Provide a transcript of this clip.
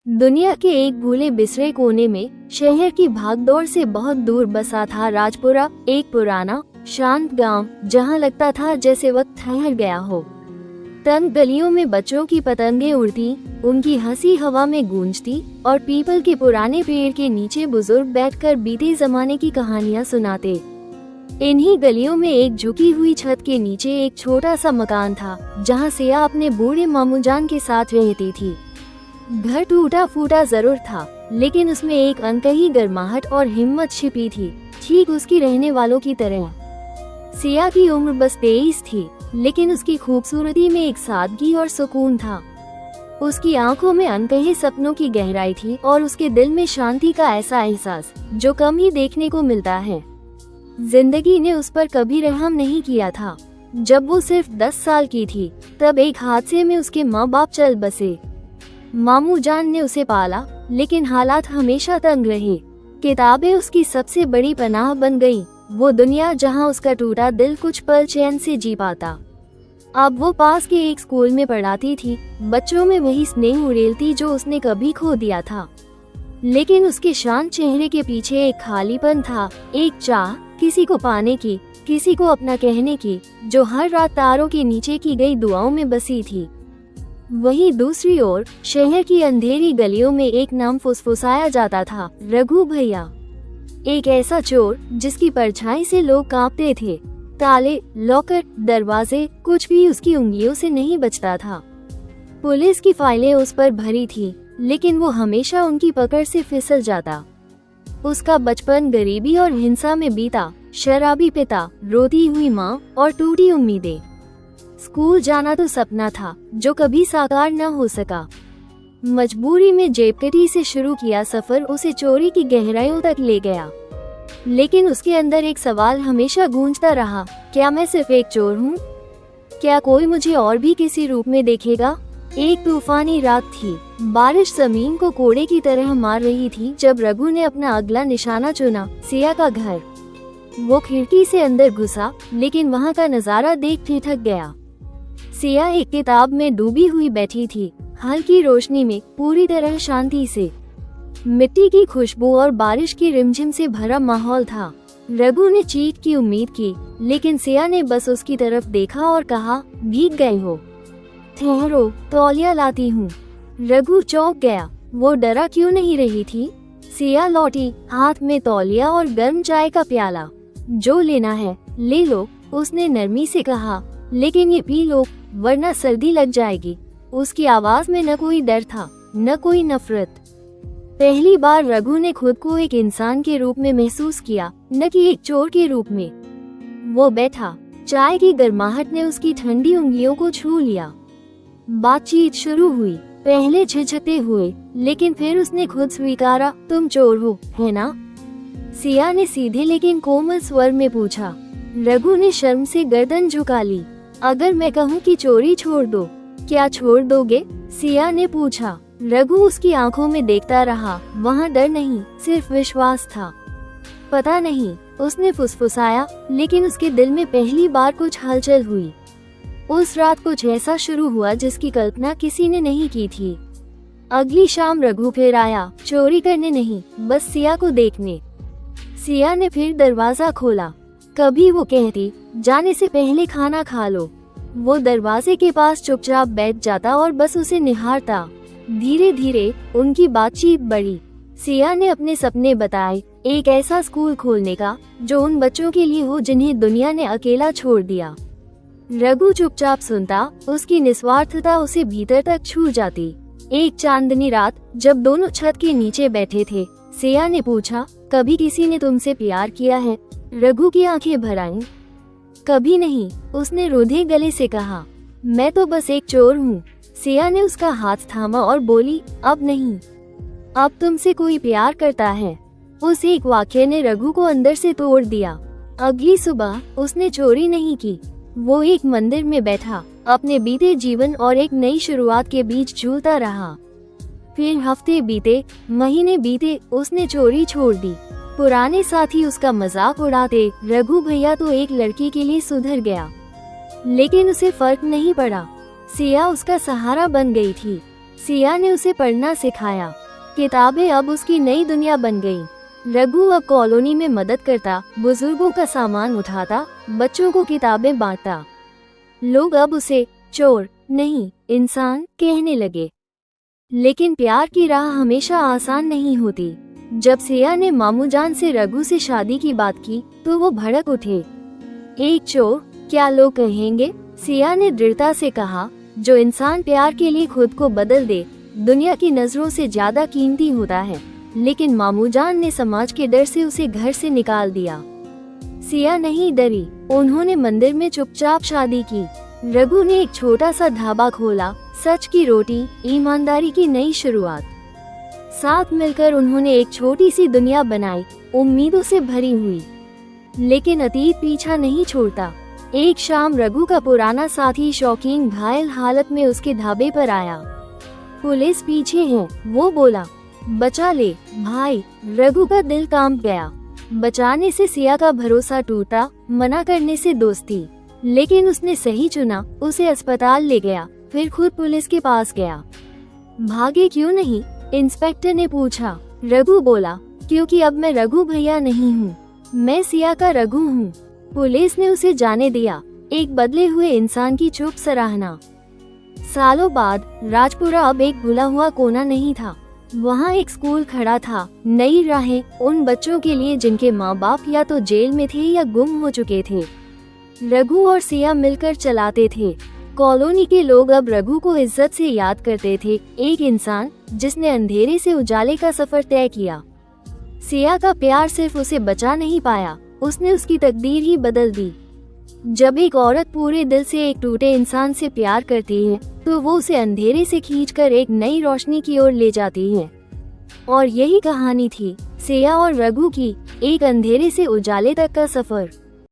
दुनिया के एक भूले बिसरे कोने में शहर की भागदौड़ से बहुत दूर बसा था राजपुरा, एक पुराना शांत गांव जहां लगता था जैसे वक्त ठहर गया हो। तंग गलियों में बच्चों की पतंगें उड़ती, उनकी हंसी हवा में गूंजती और पीपल के पुराने पेड़ के नीचे बुजुर्ग बैठकर बीते जमाने की कहानियां सुनाते। इन्हीं गलियों में एक झुकी हुई छत के नीचे एक छोटा सा मकान था जहां सिया अपने बूढ़े मामूजान के साथ रहती थी। घर टूटा फूटा जरूर था, लेकिन उसमें एक अनकही गर्माहट और हिम्मत छिपी थी, ठीक उसकी रहने वालों की तरह। सिया की उम्र बस 23 थी, लेकिन उसकी खूबसूरती में एक सादगी और सुकून था। उसकी आंखों में अनकहे सपनों की गहराई थी और उसके दिल में शांति का ऐसा एहसास जो कम ही देखने को मिलता है। जिंदगी ने उस पर कभी रहम नहीं किया था। जब वो सिर्फ 10 साल की थी, तब एक हादसे में उसके माँ बाप चल बसे। मामू जान ने उसे पाला, लेकिन हालात हमेशा तंग रहे। किताबें उसकी सबसे बड़ी पनाह बन गईं, वो दुनिया जहां उसका टूटा दिल कुछ पल चैन से जी पाता। अब वो पास के एक स्कूल में पढ़ाती थी, बच्चों में वही स्नेह उड़ेलती जो उसने कभी खो दिया था। लेकिन उसके शांत चेहरे के पीछे एक खालीपन था, एक चाह किसी को पाने की, किसी को अपना कहने की, जो हर रात तारों के नीचे की गई दुआओं में बसी थी। वहीं दूसरी ओर शहर की अंधेरी गलियों में एक नाम फुसफुसाया जाता था, रघु भैया। एक ऐसा चोर जिसकी परछाई से लोग कांपते थे। ताले, लॉकर, दरवाजे, कुछ भी उसकी उंगलियों से नहीं बचता था। पुलिस की फाइलें उस पर भरी थी, लेकिन वो हमेशा उनकी पकड़ से फिसल जाता। उसका बचपन गरीबी और हिंसा में बीता, शराबी पिता, रोती हुई माँ और टूटी उम्मीदें। स्कूल जाना तो सपना था जो कभी साकार न हो सका। मजबूरी में जेबकटी से शुरू किया सफर उसे चोरी की गहराइयों तक ले गया। लेकिन उसके अंदर एक सवाल हमेशा गूंजता रहा, क्या मैं सिर्फ एक चोर हूँ? क्या कोई मुझे और भी किसी रूप में देखेगा? एक तूफानी रात थी, बारिश जमीन को कोड़े की तरह मार रही थी जब रघु ने अपना अगला निशाना चुना, सिया का घर। वो खिड़की से अंदर घुसा, लेकिन वहाँ का नजारा देख ठिठक गया। सिया एक किताब में डूबी हुई बैठी थी, हल्की रोशनी में, पूरी तरह शांति से। मिट्टी की खुशबू और बारिश की रिमझिम से भरा माहौल था। रघु ने चीट की उम्मीद की, लेकिन सिया ने बस उसकी तरफ देखा और कहा, भीग गए हो? ठहरो, तौलिया लाती हूँ। रघु चौंक गया, वो डरा क्यों नहीं रही थी? सिया लौटी, हाथ में तौलिया और गर्म चाय का प्याला। जो लेना है ले लो, उसने नरमी से कहा, लेकिन ये पी लो वरना सर्दी लग जाएगी। उसकी आवाज में न कोई डर था, न कोई नफरत। पहली बार रघु ने खुद को एक इंसान के रूप में महसूस किया, न कि एक चोर के रूप में। वो बैठा, चाय की गर्माहट ने उसकी ठंडी उंगलियों को छू लिया। बातचीत शुरू हुई, पहले झिझकते हुए, लेकिन फिर उसने खुद स्वीकारा, तुम चोर हो, है ना? सिया ने सीधे लेकिन कोमल स्वर में पूछा। रघु ने शर्म से गर्दन झुका ली। अगर मैं कहूँ कि चोरी छोड़ दो, क्या छोड़ दोगे? सिया ने पूछा। रघु उसकी आंखों में देखता रहा, वहाँ डर नहीं, सिर्फ विश्वास था। पता नहीं, उसने फुसफुसाया, लेकिन उसके दिल में पहली बार कुछ हलचल हुई। उस रात कुछ ऐसा शुरू हुआ जिसकी कल्पना किसी ने नहीं की थी। अगली शाम रघु फिर आया, चोरी करने नहीं, बस सिया को देखने। सिया ने फिर दरवाजा खोला। कभी वो कहती, जाने से पहले खाना खा लो। वो दरवाजे के पास चुपचाप बैठ जाता और बस उसे निहारता। धीरे धीरे उनकी बातचीत बढ़ी। सिया ने अपने सपने बताए, एक ऐसा स्कूल खोलने का जो उन बच्चों के लिए हो जिन्हें दुनिया ने अकेला छोड़ दिया। रघु चुपचाप सुनता, उसकी निस्वार्थता उसे भीतर तक छू जाती। एक चांदनी रात जब दोनों छत के नीचे बैठे थे, सिया ने पूछा, कभी किसी ने तुमसे प्यार किया है? रघु की आंखें भर आईं। कभी नहीं, उसने रोधे गले से कहा, मैं तो बस एक चोर हूँ। सिया ने उसका हाथ थामा और बोली, अब नहीं, अब तुमसे कोई प्यार करता है। उस एक वाक्य ने रघु को अंदर से तोड़ दिया। अगली सुबह उसने चोरी नहीं की। वो एक मंदिर में बैठा, अपने बीते जीवन और एक नई शुरुआत के बीच झूलता रहा। फिर हफ्ते बीते, महीने बीते, उसने चोरी छोड़ दी। पुराने साथी उसका मजाक उड़ाते, रघु भैया तो एक लड़की के लिए सुधर गया। लेकिन उसे फर्क नहीं पड़ा, सिया उसका सहारा बन गई थी। सिया ने उसे पढ़ना सिखाया। किताबें अब उसकी नई दुनिया बन गई। रघु अब कॉलोनी में मदद करता, बुजुर्गों का सामान उठाता, बच्चों को किताबें बांटता। लोग अब उसे चोर नहीं, इंसान कहने लगे। लेकिन प्यार की राह हमेशा आसान नहीं होती। जब सिया ने मामूजान से रघु से शादी की बात की तो वो भड़क उठे। एक चोर, क्या लोग कहेंगे? सिया ने दृढ़ता से कहा, जो इंसान प्यार के लिए खुद को बदल दे, दुनिया की नजरों से ज्यादा कीमती होता है। लेकिन मामूजान ने समाज के डर से उसे घर से निकाल दिया। सिया नहीं डरी, उन्होंने मंदिर में चुपचाप शादी की। रघु ने एक छोटा सा ढाबा खोला, सच की रोटी, ईमानदारी की नई शुरुआत। साथ मिलकर उन्होंने एक छोटी सी दुनिया बनाई, उम्मीदों से भरी हुई। लेकिन अतीत पीछा नहीं छोड़ता। एक शाम रघु का पुराना साथी शौकीन घायल हालत में उसके ढाबे पर आया। पुलिस पीछे है, वो बोला। बचा ले भाई। रघु का दिल कांप गया। बचाने से सिया का भरोसा टूटा, मना करने से दोस्ती। लेकिन उसने सही चुना, उसे अस्पताल ले गया, फिर खुद पुलिस के पास गया। भागे क्यों नहीं? इंस्पेक्टर ने पूछा। रघु बोला, क्योंकि अब मैं रघु भैया नहीं हूँ, मैं सिया का रघु हूँ। पुलिस ने उसे जाने दिया, एक बदले हुए इंसान की चुप सराहना। सालों बाद राजपुरा अब एक भुला हुआ कोना नहीं था। वहाँ एक स्कूल खड़ा था, नई राहें उन बच्चों के लिए जिनके माँ बाप या तो जेल में थे या गुम हो चुके थे। रघु और सिया मिलकर चलाते थे। कॉलोनी के लोग अब रघु को इज्जत से याद करते थे, एक इंसान जिसने अंधेरे से उजाले का सफर तय किया। सिया का प्यार सिर्फ उसे बचा नहीं पाया, उसने उसकी तकदीर ही बदल दी। जब एक औरत पूरे दिल से एक टूटे इंसान से प्यार करती है तो वो उसे अंधेरे से खींचकर एक नई रोशनी की ओर ले जाती है। और यही कहानी थी सिया और रघु की, एक अंधेरे से उजाले तक का सफर।